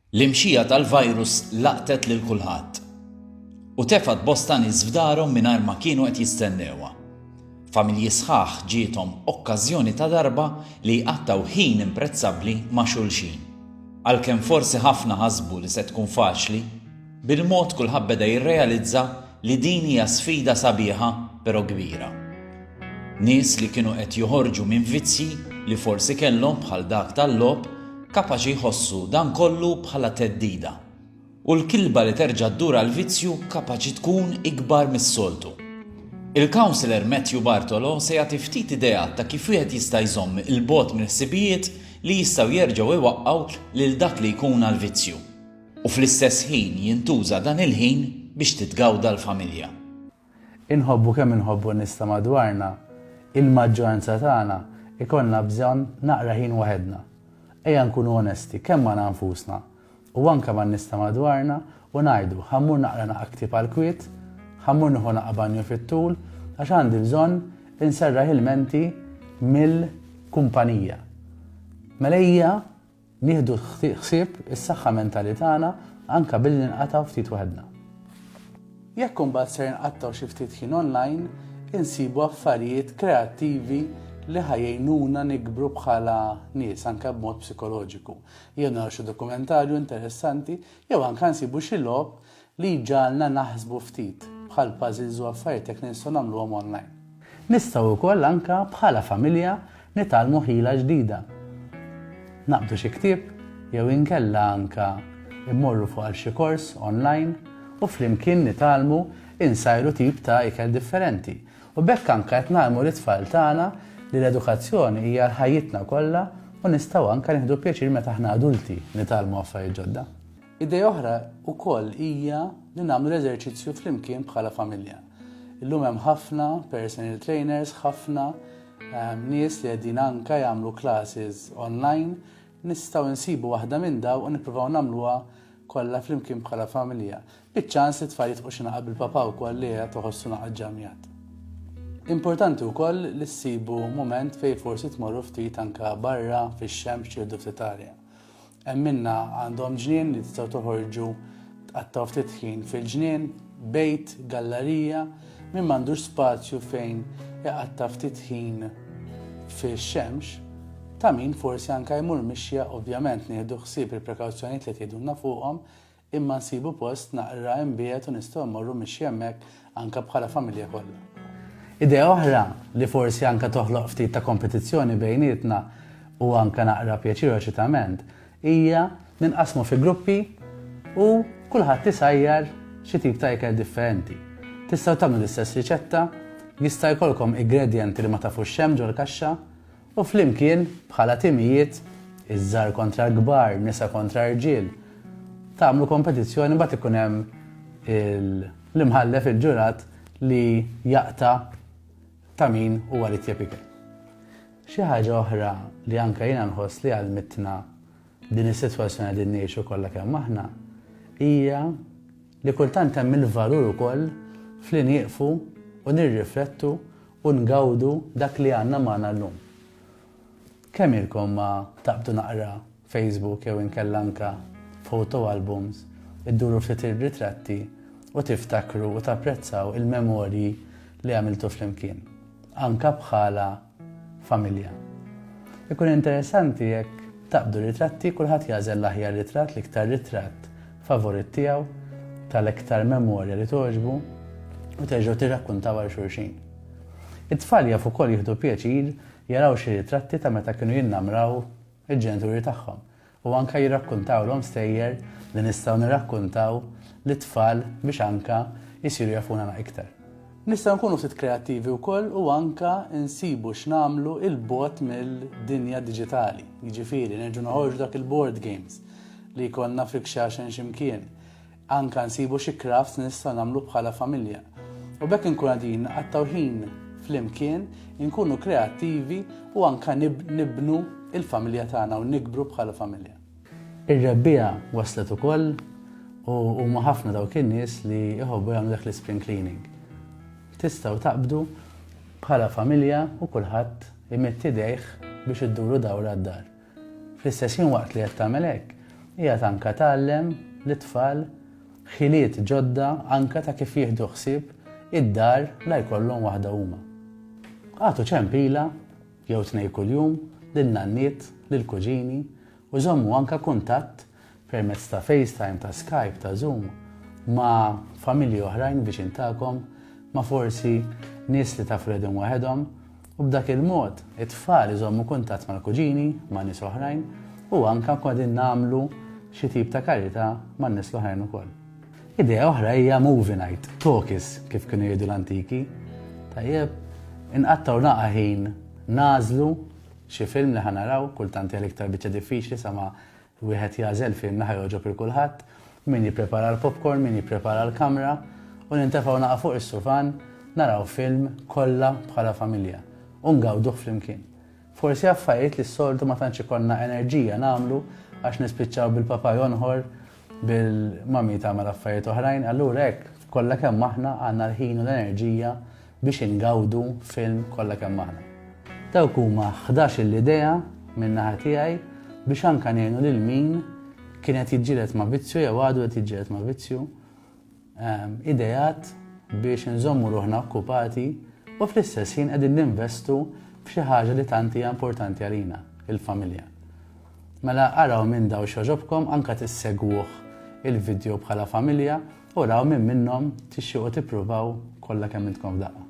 L-imxija tal-virus laqtet lil kulħadd u tefgħet bosta nies f'darhom mingħajr ma kienu qed jistennewha. Familji sħaħ ġiethom okkażjoni ta' darba li jqattaw ħin imprezzabbli ma' xulxin. Għalkemm forsi ħafna ħasbu li se tkun faċli, bil-mod kulħadd beda jirrealizza li din hija sfida sabiħa però kbira. Nies li kienu qed joħorġu minn vizzi li forsi kellhom bħal dak tal-logħob kapaċi jħossu dan kollu bħala theddida. U l-kilba li terġa' ddur għall-vizzju kapaċi tkun ikbar mis-soltu. Il-Counselor Matthew Bartolo se jagħti ftit ideat ta' kif wieħed jista' jżomm il-bogħod mill-ħsibijiet li jistgħu jerġgħu iwaqqgħu lil dak li jkun għall-vizzju. U fl-istess ħin jintuża dan il-ħin biex titgawda l-familja. Inħobbu kemm inħobbu n-nies madwarna, il-maġġoranza tagħna ikollna bżonn naqra ħin waħedna. Ejja nkunu onesti kemm ma' nfusna u anke man-nies madwarna u ngħidu ħammur naqra naqtib għall-kwiet, ħammur nieħu naqa' banju fit-tul għax għandi bżonn inserraħ il-menti mill-kumpanija. Mela ejja nieħdu ħsieb is-saħħa mentali tagħna anke billi nqatgħu ftit waħedna. Jekk imbagħad ser nqattaw xi ftit ħin online, insibu affarijiet kreattivi li ħajjejnuna nikbru bħala nies anke b'mod psikoloġiku. Jew naraw xi dokumentarju interessanti jew anke nsibu xi logħob li ġalna naħsbu ftit bħal puzzles u affarijiet jekk nistgħu nagħmluhom online. Nistgħu wkoll anke bħala familja nitgħallmu ħila ġdida. Naqbdu xi ktieb jew inkella anke immorru fuq għal xi kors online u flimkien nitgħallmu insajru tip ta' ikel differenti. U bekk anke qed nagħmlu l-itfal tagħna li l-edukazzjoni hija ħajjitna kollha u nistgħu anke nieħdu pjaċir meta aħna adulti nitgħallmu affarijiet ġodda. Idea oħra wkoll hija li nagħmlu l-eżerċizzju flimkien bħala familja. Illum hemm ħafna personal trainers, ħafna nies li qegħdin anke jagħmlu classes online, nistgħu nsibu waħda minn dawn u nippruvaw nagħmluha kollha flimkien bħala familja. Biċ-ċans li tfal jitqu xi naqa' bil-papa wkoll li qed toħossu naqa' ġamjat. Importanti wkoll li ssibu mument fejn forsi tmorru ftit anke barra fix-xemx jieħdu ftit arja. Hemm minna għandhom ġnien li tistgħu toħorġu tqattaw ftit ħin fil-ġnien, bejt, gallerija, min m'għandux spazju fejn jaqatta' ftit ħin fix-xemx, ta' min forsi anke jmur mixja ovvjament nieħdu ħsieb il-prekawzjonijiet li tgħidulna fuqhom imma nsibu post naqra imbiet u nistgħu mmorru mixja hemmhekk anke bħala familja kollha. Idea oħra li forsi anke toħloq ftit ta' kompetizzjoni bejnietna u anke naqra pjaċir u eċitament hija ninqasmu fi gruppi u kulħadd isajjar xi tip ta' ikel differenti. Tistgħu tagħmlu l-istess riċetta, jista' jkollkom ingredjenti li ma tafux xemm ġol kaxxa u flimkien bħala timijiet iż-żgħar kontra l-kbar, nisa kontra rġiel. Tagħmlu kompetizzjoni mbagħad ikun hemm l-imħallef il-ġurat li jaqta' ta' min huwa li tjeb ikel. Xi ħaġa oħra li anke jiena nħoss li għalmitna din is-sitwazzjoni li ngħixu kollha kemm aħna hija li kultant hemm il-valur ukoll fli nieqfu u nirriflettu u ngawdu dak li għandna magħna llum. Kemm ilkom ma taqbdu naqra Facebook jew inkella anke photo albums, idduru ftit ir-ritratti u tiftakru u tapprezzaw il-memorji li għamiltu flimkien, anke bħala familja. Ikun interessanti jekk taqbdu ritratti kulħadd jażel l-aħjar ritratt l-iktar ritratt favorit tiegħu tal-iktar memorja li toġbu u terġgħu tirrakkuntaw għal xulxin. It-tfal jafu wkoll jieħdu pjaċir jaraw xi ritratti ta' meta kienu jinnamraw il-ġenituri tagħhom u anke jirrakkuntawlhom stejjer li nistgħu nirrakkuntaw lit-tfal biex anke jsiru jafuna iktar. Nistgħu nkunu ftit kreattivi wkoll u anke nsibu x'nagħmlu il-bogħod mill-dinja diġitali. Jiġifieri nerġgħu noħorġu dak il-board games li jkollna fil-kxaxen x'imkien. Anke nsibu xi crafts nistgħu nagħmlu bħala familja. U bekk inkunu qegħdin naqattaw ħin flimkien, inkunu kreattivi u anke nibnu il-familja tagħna u nikbru bħala familja. Ir-rebbija waslet ukoll u huma ħafna dawk in-nies li jħobbu jagħmlu dak l-spring cleaning. Tistgħu taqbdu bħala familja u kulħadd imetti idejh biex idduru dawra d-dar. Fl-istess ħin waqt li qed tagħmel hekk, hija anka tgħallem l-tfal ħiliet ġodda anka ta' kif jieħdu ħsieb id-dar la jkollhom waħda huma. Għatu ċempila jew tnej kuljum lin-nanniet, lill-kuġini u żommu anka kuntatt permezz ta' FaceTime, ta' Skype, ta' Zoom ma' familji oħrajn biex intakom ma' forsi nies li taf redhom waħedhom u b'dak il-mod it-tfal iżommu kuntatt mal-kuġini, ma' nies oħrajn u anka qegħdin nagħmlu xi tip ta' karità man nies l-oħrajn ukoll. Idea oħra hija movie night, talkies kif kienu jgħidu l-antiki. Tajjeb, inqattaw naqa' ħin nażlu xi film li ħanaraw, kultant hija l-iktar biċċa diffiċli sama wieħed jażel film li ħajoġob il kulħadd, min jipprepara l-popcorn, min jipprepara l-kamra u nintefgħu naqa' fuq is-sufan naraw film kollha bħala familja u ngawduh flimkien. Forsi affarijiet li s-soltu ma tantx ikollna enerġija nagħmlu għax nispiċċaw bil-papa jonħor bil-mami tagħmel affarijiet oħrajn, allura hekk kollha kemm aħna għandna l-ħin u l-enerġija biex ingawdu film kollha kemm aħna. Dawk huma 11 l-idea minn naħa tiegħi biex anke ngħinu lil min kienet jiġġieled ma' vizzju jew għadu qed jiġġieled ma' vizzju, ideat biex nżommu ruħna okkupati u fl-istess ħin qegħdin ninvestu f'xi ħaġa li tant hija importanti għalina, il-familja. Mela araw minn daw xogħġobkom anke tissegwuh il-video bħala familja u raw minn minnhom tixtiequ tippruvaw kollha kemm intkom f'daqqa.